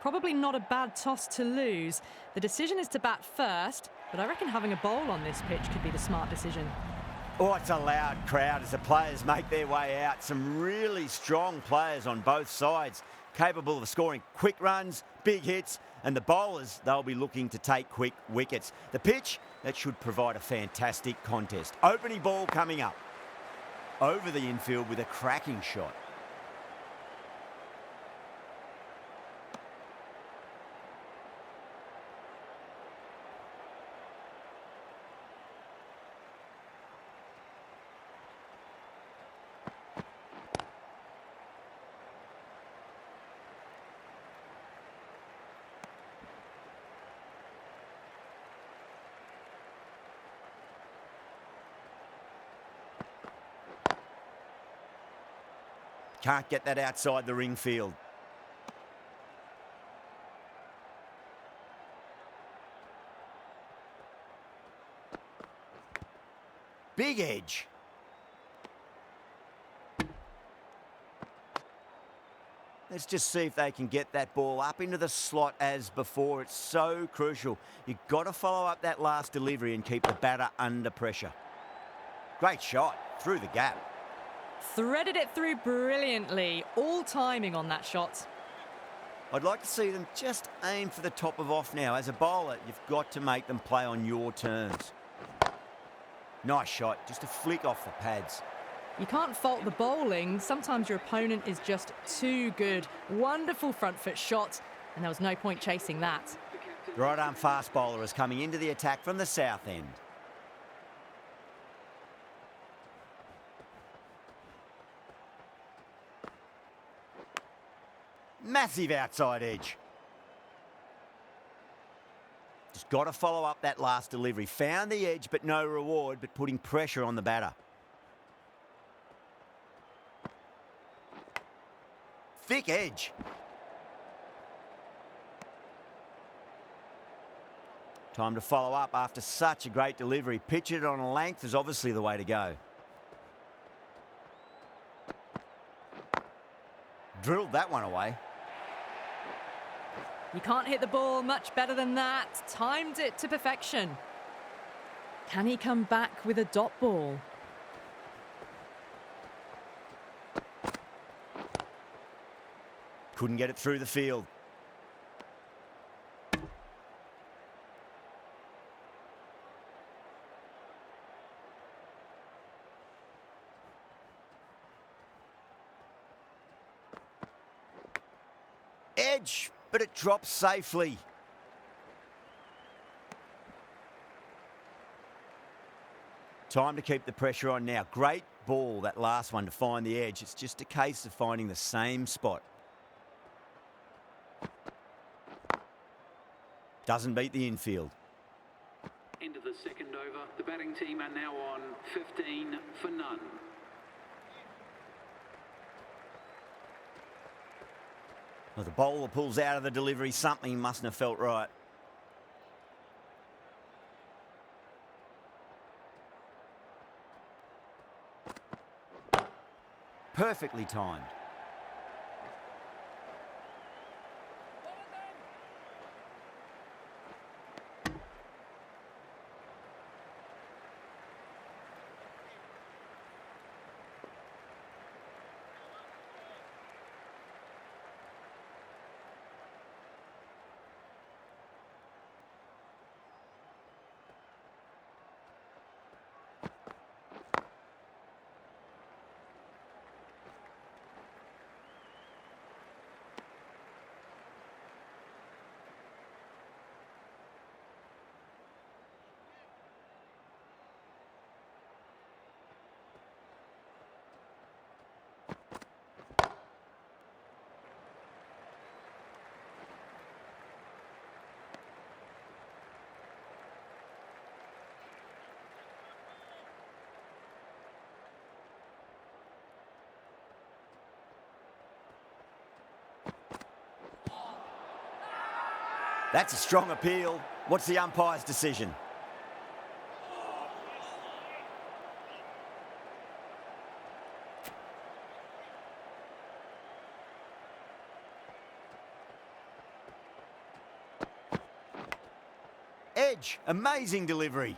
probably not a bad toss to lose. The decision is to bat first, but I reckon having a bowl on this pitch could be the smart decision. Oh, it's a loud crowd as the players make their way out. Some really strong players on both sides, capable of scoring quick runs, big hits, and the bowlers, they'll be looking to take quick wickets. The pitch, that should provide a fantastic contest. Opening ball coming up. Over the infield with a cracking shot. Can't get that outside the ring field. Big edge. Let's just see if they can get that ball up into the slot as before. It's so crucial. You've got to follow up that last delivery and keep the batter under pressure. Great shot through the gap. Threaded it through brilliantly. All timing on that shot. I'd like to see them just aim for the top of off now. As a bowler, you've got to make them play on your terms. Nice shot, just a flick off the pads. You can't fault the bowling. Sometimes your opponent is just too good. Wonderful front foot shot, and there was no point chasing that. The right arm fast bowler is coming into the attack from the south end. Massive outside edge. Just got to follow up that last delivery. Found the edge, but no reward, but putting pressure on the batter. Thick edge. Time to follow up after such a great delivery. Pitch it on a length is obviously the way to go. Drilled that one away. You can't hit the ball much better than that. Timed it to perfection. Can he come back with a dot ball? Couldn't get it through the field. Edge, but it drops safely. Time to keep the pressure on now. Great ball, that last one, to find the edge. It's just a case of finding the same spot. Doesn't beat the infield. End of the second over. The batting team are now on 15 for none. Well, the bowler pulls out of the delivery. Something mustn't have felt right. Perfectly timed. That's a strong appeal. What's the umpire's decision? Edge, amazing delivery.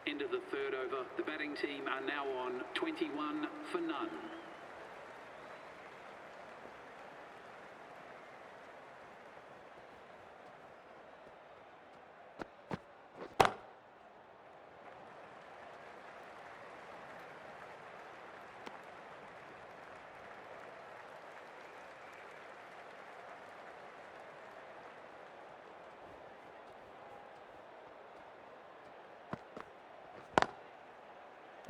End of the third over. The batting team are now on 21 for none.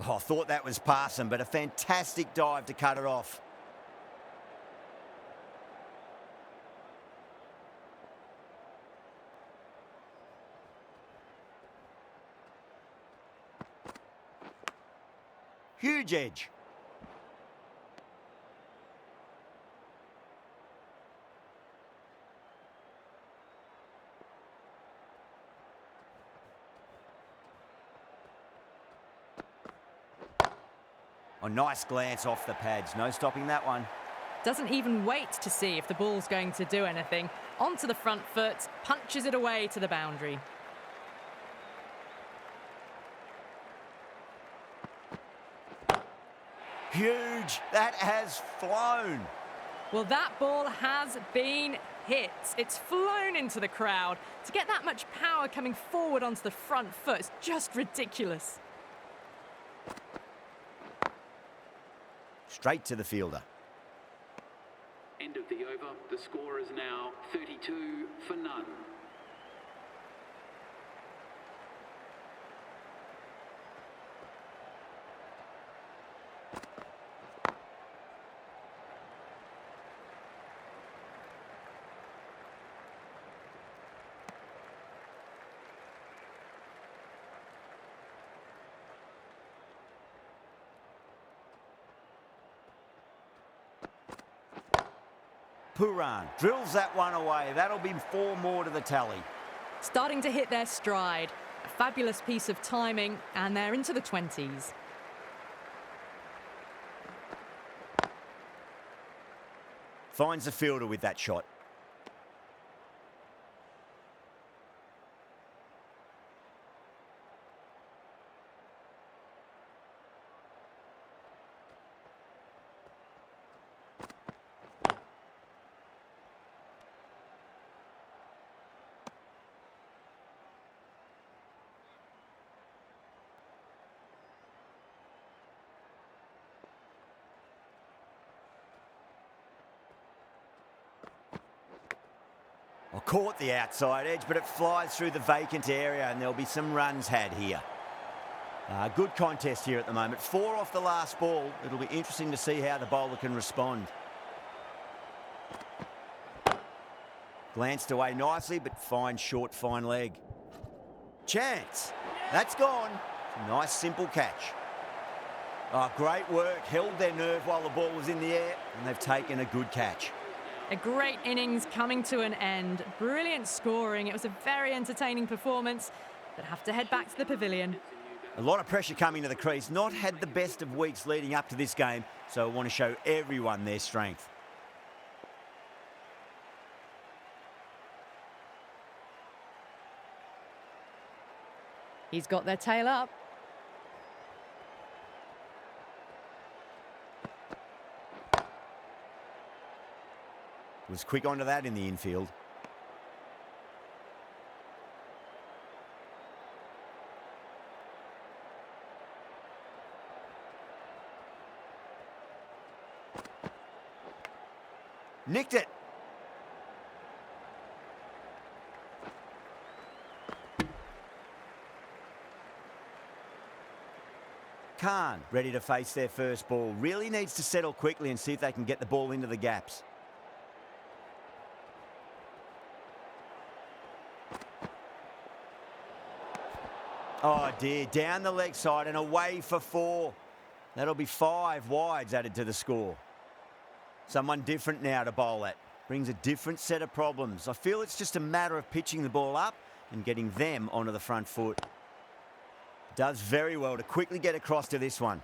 Oh, I thought that was passing, but a fantastic dive to cut it off. Huge edge. A nice glance off the pads. No stopping that one. Doesn't even wait to see if the ball's going to do anything. Onto the front foot, punches it away to the boundary. Huge. That has flown. Well, that ball has been hit. It's flown into the crowd. To get that much power coming forward onto the front foot is just ridiculous. Straight to the fielder. End of the over. The score is now 32 for none. Puran drills that one away. That'll be 4 more to the tally. Starting to hit their stride. A fabulous piece of timing, and they're into the 20s. Finds the fielder with that shot. Caught the outside edge, but it flies through the vacant area and there'll be some runs had here. Good contest here at the moment. 4 off the last ball. It'll be interesting to see how the bowler can respond. Glanced away nicely, but fine short, fine leg. Chance. That's gone. Nice, simple catch. Oh, great work. Held their nerve while the ball was in the air, and they've taken a good catch. A great innings coming to an end. Brilliant scoring. It was a very entertaining performance, but have to head back to the pavilion. A lot of pressure coming to the crease. Not had the best of weeks leading up to this game, so I want to show everyone their strength. He's got their tail up. Was quick onto that in the infield. Nicked it. Khan ready to face their first ball. Really needs to settle quickly and see if they can get the ball into the gaps. Oh dear, down the leg side and away for 4. That'll be 5 wides added to the score. Someone different now to bowl at. brings a different set of problems. I feel it's just a matter of pitching the ball up and getting them onto the front foot. Does very well to quickly get across to this one.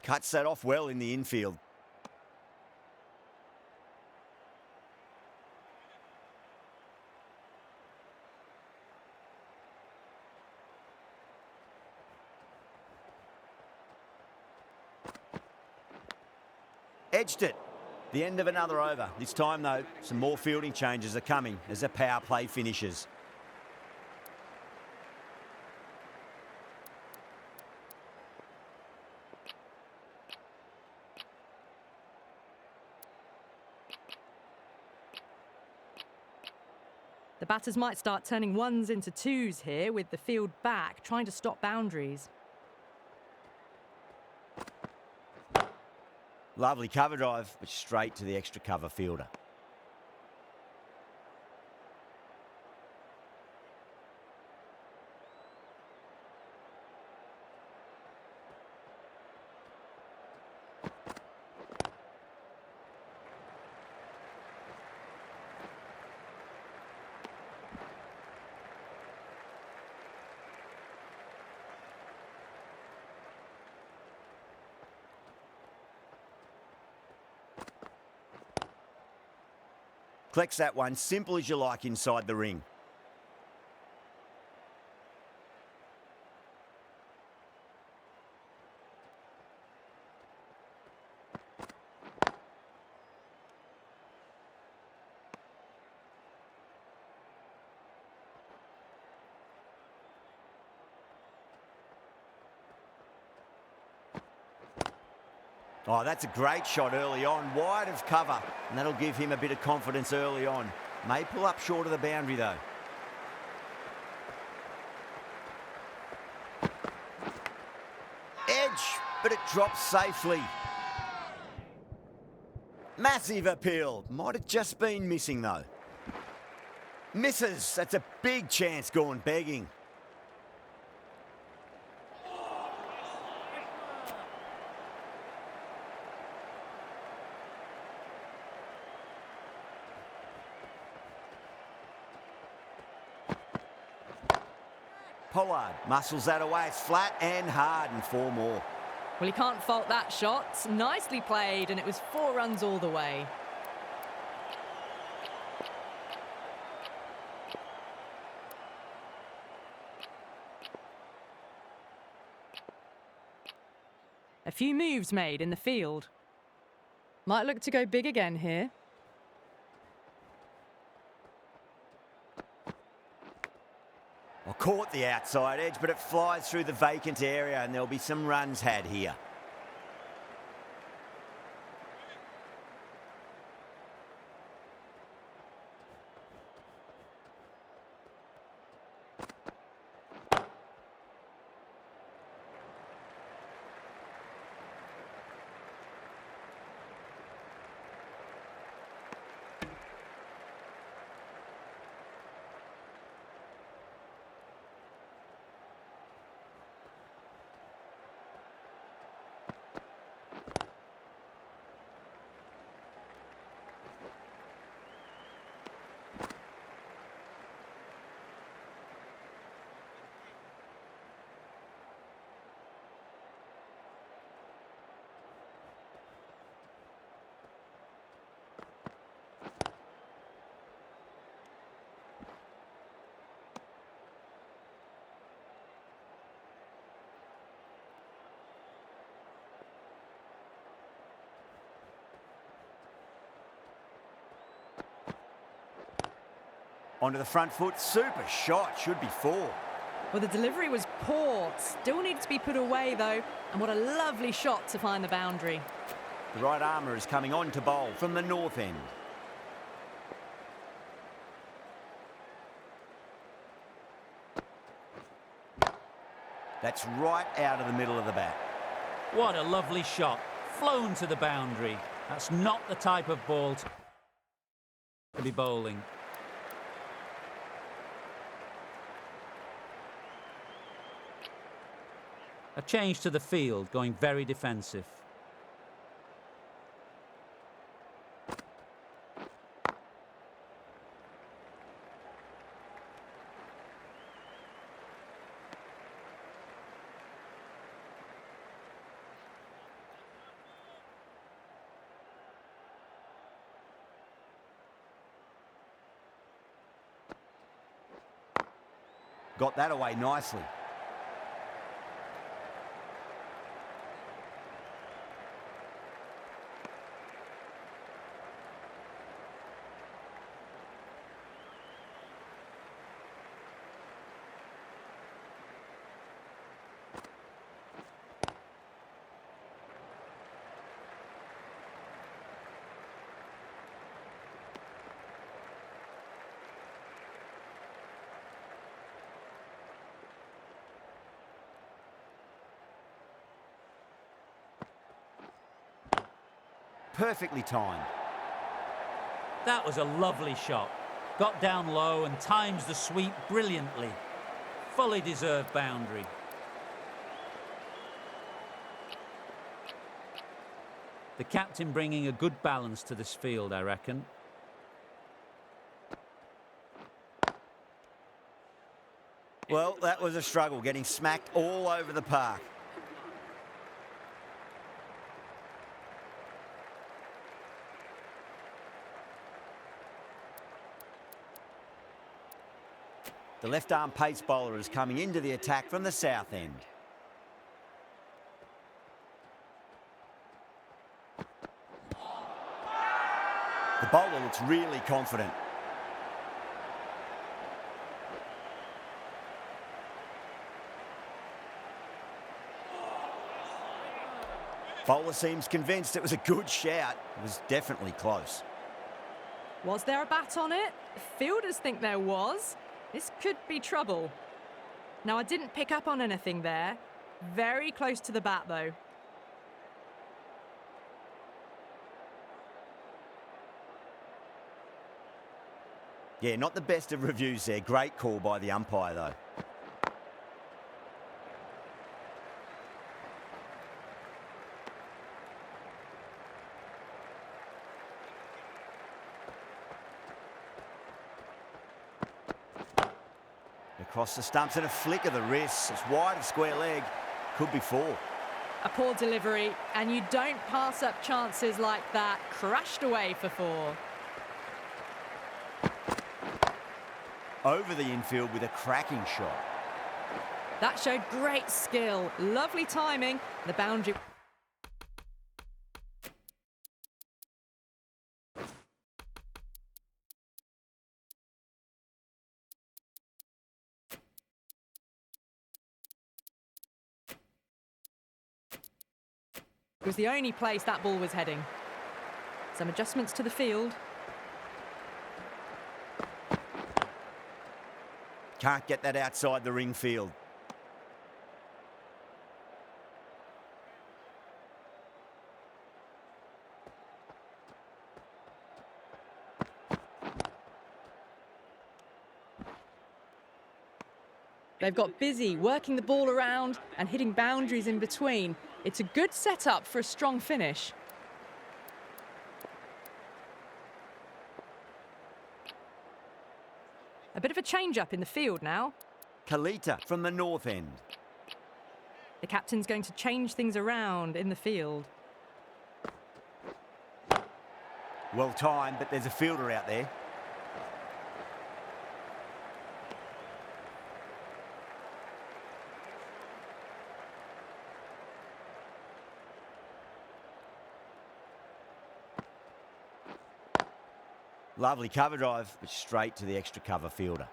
Cuts that off well in the infield. Edged it. The end of another over. This time, though, some more fielding changes are coming as the power play finishes. The batters might start turning ones into twos here with the field back, trying to stop boundaries. Lovely cover drive, but straight to the extra cover fielder. Collects that one, simple as you like inside the ring. Oh, that's a great shot early on, wide of cover, and that'll give him a bit of confidence early on. May pull up short of the boundary, though. Edge, but it drops safely. Massive appeal. Might have just been missing, though. Misses. That's a big chance gone begging. Pollard muscles that away. It's flat and hard, and 4 more. Well, you can't fault that shot. Nicely played, and it was 4 runs all the way. A few moves made in the field. Might look to go big again here. Well, caught the outside edge, but it flies through the vacant area, and there'll be some runs had here. Onto the front foot, super shot, should be 4. Well, the delivery was poor. Still needs to be put away, though. And what a lovely shot to find the boundary. The right armour is coming on to bowl from the north end. That's right out of the middle of the bat. What a lovely shot. Flown to the boundary. That's not the type of ball to be bowling. A change to the field, going very defensive. Got that away nicely. Perfectly timed. That was a lovely shot. Got down low and times the sweep brilliantly. Fully deserved boundary. The captain bringing a good balance to this field, I reckon. Well, that was a struggle, getting smacked all over the park. The left-arm pace bowler is coming into the attack from the south end. The bowler looks really confident. Bowler seems convinced it was a good shout. It was definitely close. Was there a bat on it? Fielders think there was. This could be trouble. Now, I didn't pick up on anything there. Very close to the bat, though. Yeah, not the best of reviews there. Great call by the umpire, though. Across the stumps and a flick of the wrist. It's wide of square leg. Could be four. A poor delivery, and you don't pass up chances like that. Crashed away for four. Over the infield with a cracking shot. That showed great skill. Lovely timing. The boundary. It was the only place that ball was heading. Some adjustments to the field. Can't get that outside the ring field. They've got busy working the ball around and hitting boundaries in between. It's a good setup for a strong finish. A bit of a change-up in the field now. Kalita from the north end. The captain's going to change things around in the field. Well timed, but there's a fielder out there. Lovely cover drive, but straight to the extra cover fielder.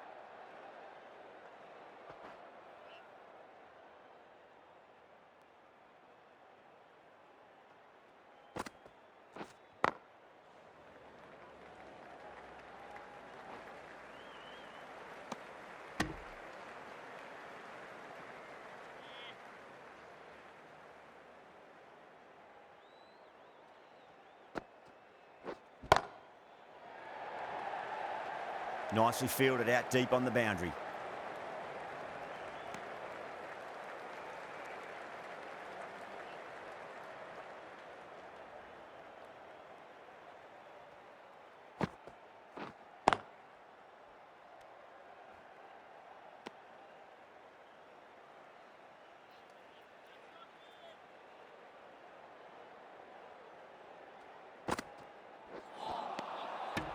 Nicely fielded out deep on the boundary.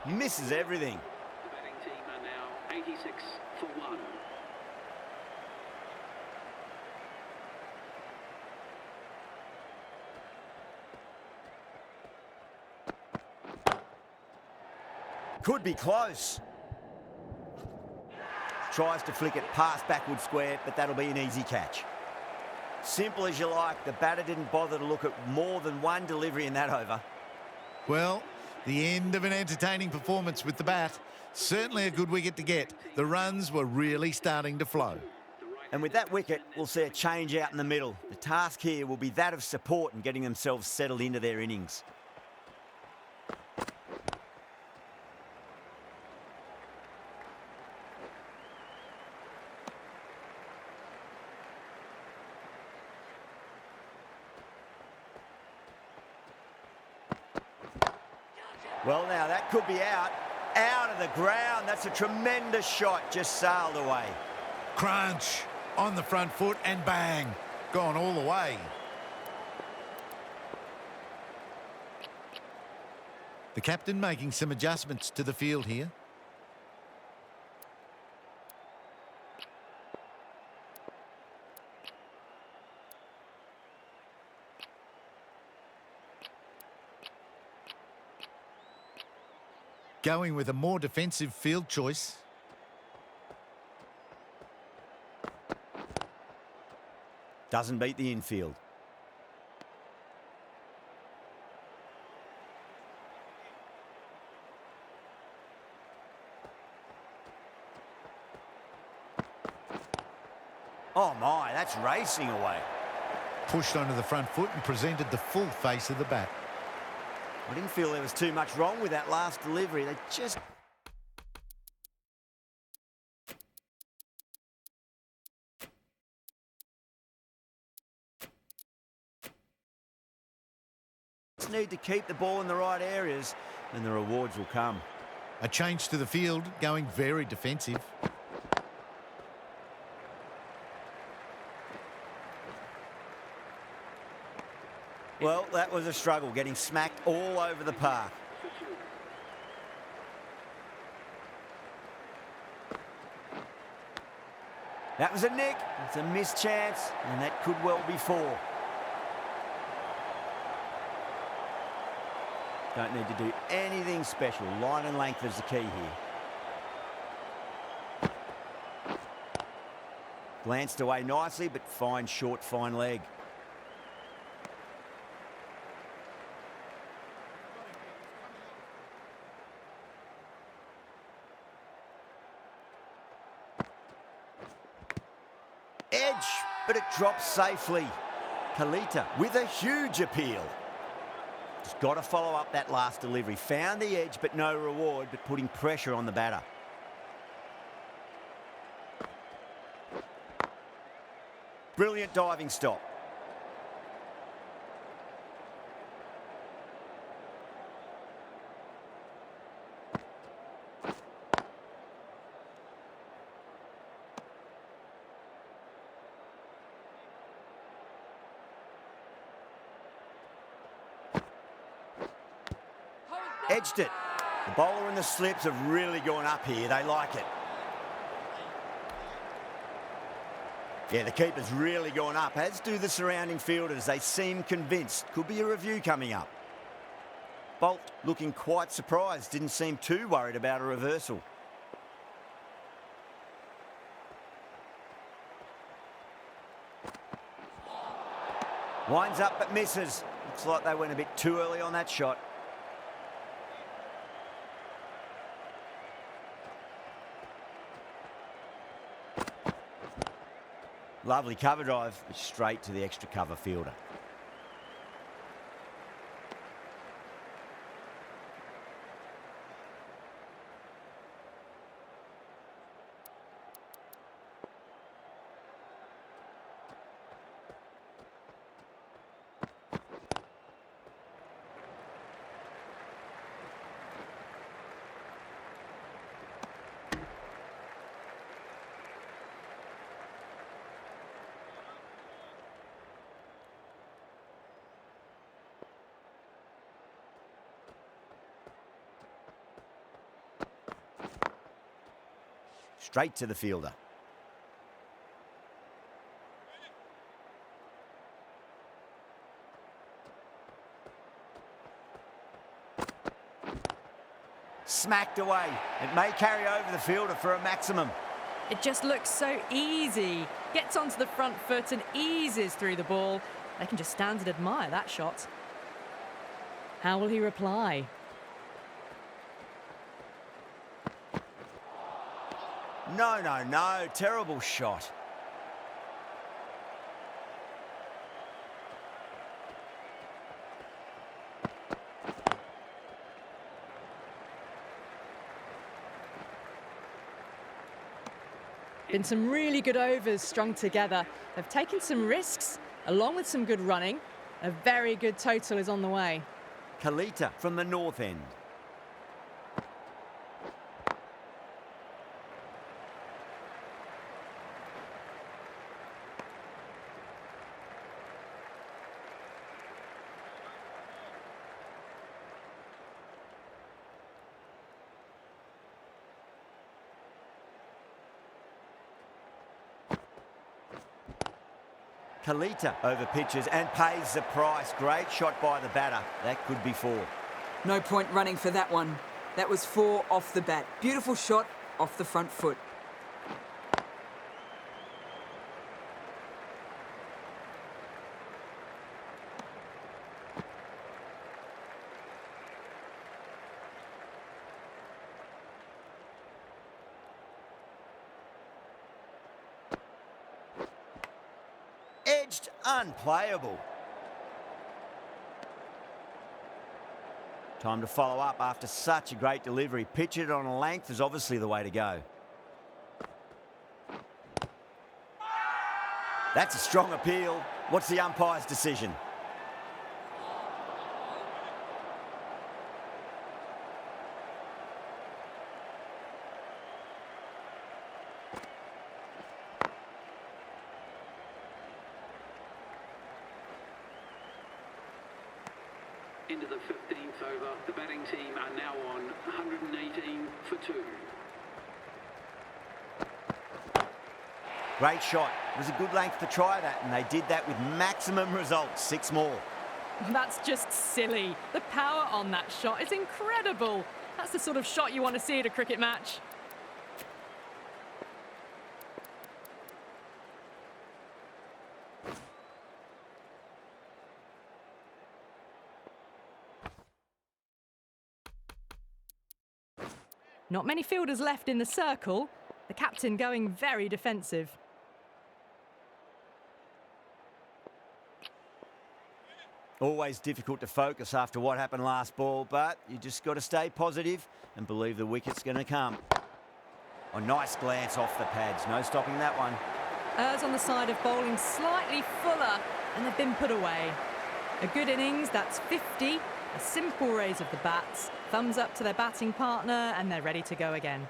Misses everything. The batting team are now 86 for 1. Could be close. Tries to flick it past backward square, but that'll be an easy catch. Simple as you like, the batter didn't bother to look at more than one delivery in that over. Well, the end of an entertaining performance with the bat. Certainly a good wicket to get. The runs were really starting to flow. And with that wicket, we'll see a change out in the middle. The task here will be that of support and getting themselves settled into their innings. Well, now that could be out of the ground. That's a tremendous shot, just sailed away. Crunch on the front foot and bang, gone all the way. The captain making some adjustments to the field here. Going with a more defensive field choice. Doesn't beat the infield. Oh my, that's racing away. Pushed onto the front foot and presented the full face of the bat. I didn't feel there was too much wrong with that last delivery. They just need to keep the ball in the right areas and the rewards will come. A change to the field, going very defensive. Well, that was a struggle, getting smacked all over the park. That was a nick. It's a missed chance, and that could well be 4. Don't need to do anything special. Line and length is the key here. Glanced away nicely, but fine short, fine leg. Edge, but it drops safely. Kalita with a huge appeal. Just got to follow up that last delivery. Found the edge, but no reward, but putting pressure on the batter. Brilliant diving stop. Edged it. The bowler and the slips have really gone up here. They like it. Yeah, the keeper's really gone up, as do the surrounding fielders. They seem convinced. Could be a review coming up. Bolt looking quite surprised. Didn't seem too worried about a reversal. Winds up but misses. Looks like they went a bit too early on that shot. Lovely cover drive, straight to the extra cover fielder. straight to the fielder. Smacked away. It may carry over the fielder for a maximum. It just looks so easy. Gets onto the front foot and eases through the ball. They can just stand and admire that shot. How will he reply? No, no, no. Terrible shot. Been some really good overs strung together. They've taken some risks, along with some good running. A very good total is on the way. Kalita from the north end. Kalita over pitches and pays the price. Great shot by the batter. That could be 4. No point running for that one. That was 4 off the bat. Beautiful shot off the front foot. Edged, unplayable. Time to follow up after such a great delivery. Pitch it on a length is obviously the way to go. That's a strong appeal. What's the umpire's decision? Into the 15th over. The batting team are now on 118 for 2. Great shot. It was a good length to try that, and they did that with maximum results. 6 more. That's just silly. The power on that shot is incredible. That's the sort of shot you want to see at a cricket match. Not many fielders left in the circle. The captain going very defensive. Always difficult to focus after what happened last ball, but you just got to stay positive and believe the wicket's going to come. A nice glance off the pads. No stopping that one. Errs on the side of bowling slightly fuller, and they've been put away. A good innings, that's 50. A simple raise of the bats. Thumbs up to their batting partner, and they're ready to go again.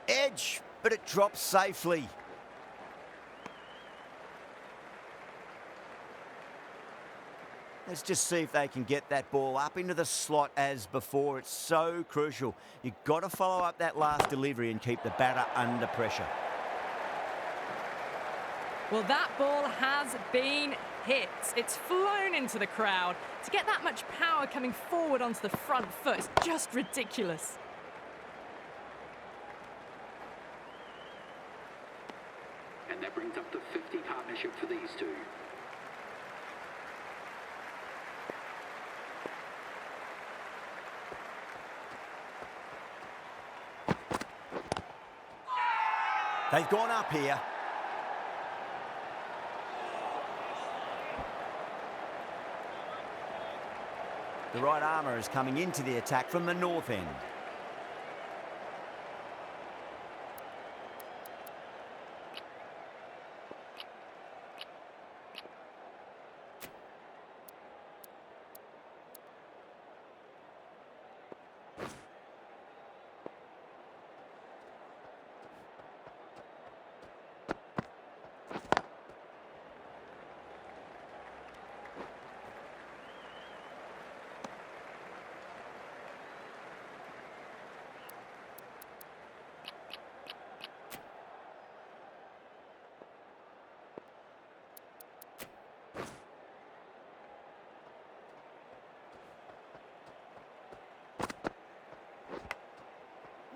Edge, but it drops safely. Let's just see if they can get that ball up into the slot as before. It's so crucial. You've got to follow up that last delivery and keep the batter under pressure. Well, that ball has been hit. It's flown into the crowd. To get that much power coming forward onto the front foot is just ridiculous. And that brings up the 50 partnership for these two. They've gone up here. The right armour is coming into the attack from the north end.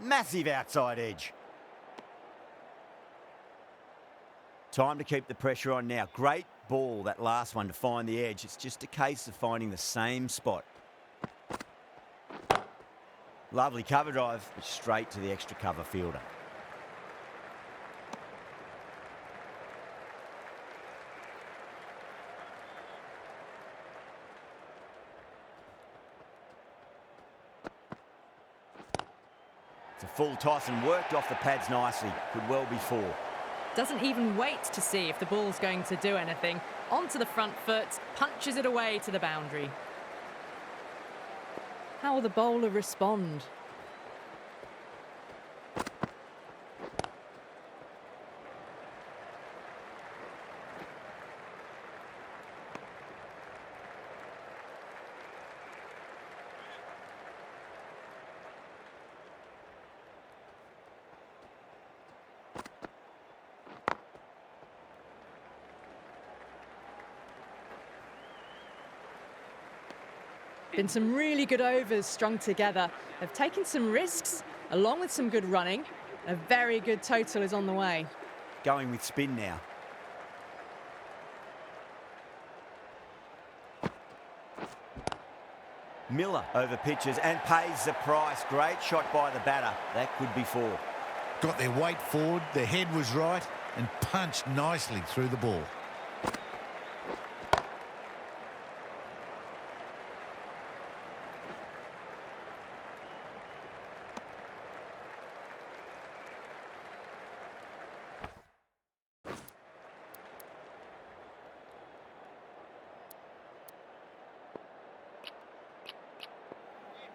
Massive outside edge. Time to keep the pressure on now. Great ball, that last one, to find the edge. It's just a case of finding the same spot. Lovely cover drive, but straight to the extra cover fielder. It's a full toss and worked off the pads nicely. Could well be 4. Doesn't even wait to see if the ball's going to do anything. Onto the front foot, punches it away to the boundary. How will the bowler respond? Been some really good overs strung together. They've taken some risks, along with some good running. A very good total is on the way. Going with spin now. Miller over pitches and pays the price. Great shot by the batter. That could be 4. Got their weight forward, their head was right, and punched nicely through the ball.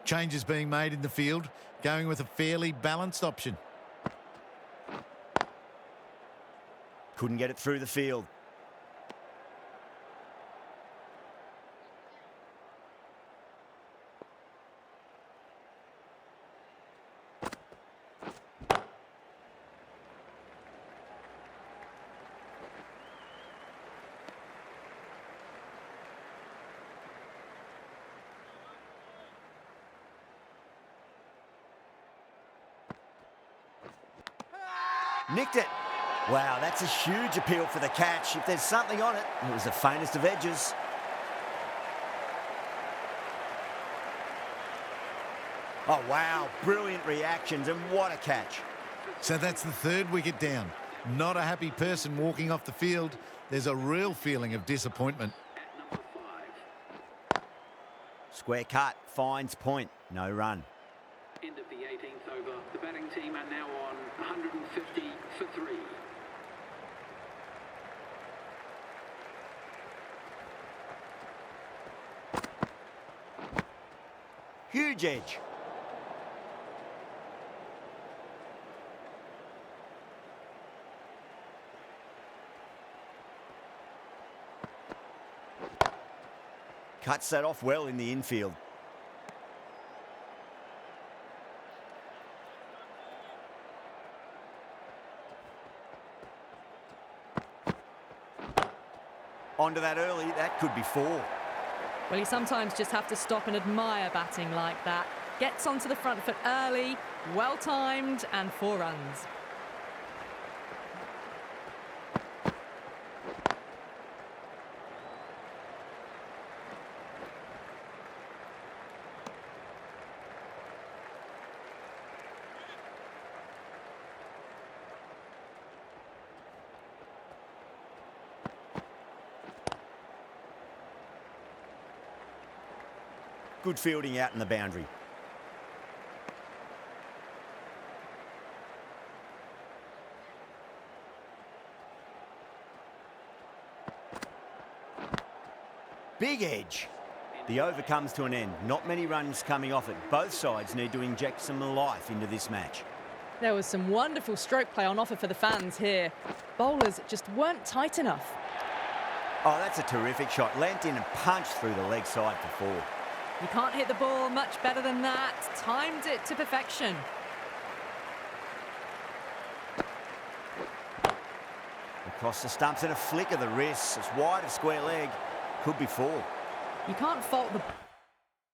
Changes being made in the field, going with a fairly balanced option. Couldn't get it through the field. Nicked it. Wow, that's a huge appeal for the catch. If there's something on it, it was the faintest of edges. Oh, wow. Brilliant reactions, and what a catch. So that's the 3rd wicket down. Not a happy person walking off the field. There's a real feeling of disappointment. At number 5. Square cut, finds point, no run. End of the 18th over. The batting team are now on 150 for 3. Huge edge. Cuts that off well in the infield. Onto that early, that could be 4. Well, you sometimes just have to stop and admire batting like that. Gets onto the front foot early, well timed, and 4 runs. Good fielding out in the boundary. Big edge. The over comes to an end. Not many runs coming off it. Both sides need to inject some life into this match. There was some wonderful stroke play on offer for the fans here. Bowlers just weren't tight enough. Oh, that's a terrific shot. Leant in and punched through the leg side for 4. You can't hit the ball much better than that. Timed it to perfection. Across the stumps and a flick of the wrist. It's wide of square leg. Could be 4. You can't fault the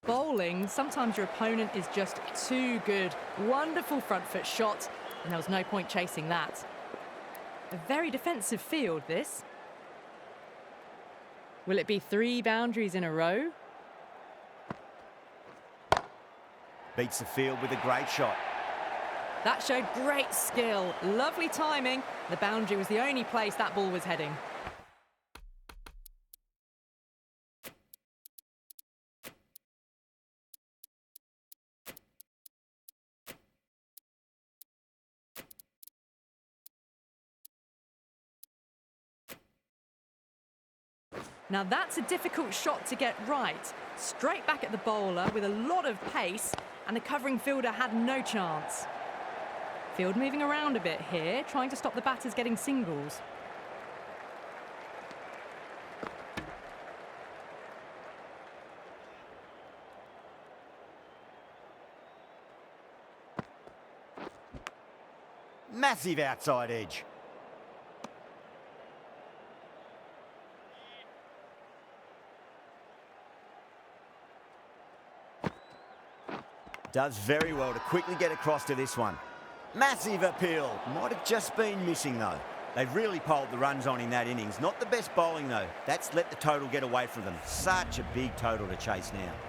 bowler. bowling, sometimes your opponent is just too good. Wonderful front foot shot, and there was no point chasing that. A very defensive field, this. Will it be 3 boundaries in a row? Beats the field with a great shot. That showed great skill. Lovely timing. The boundary was the only place that ball was heading. Now that's a difficult shot to get right. Straight back at the bowler with a lot of pace, and the covering fielder had no chance. Field moving around a bit here, trying to stop the batters getting singles. Massive outside edge. Does very well to quickly get across to this one. Massive appeal. Might have just been missing though. They've really piled the runs on in that innings. Not the best bowling though. That's let the total get away from them. Such a big total to chase now.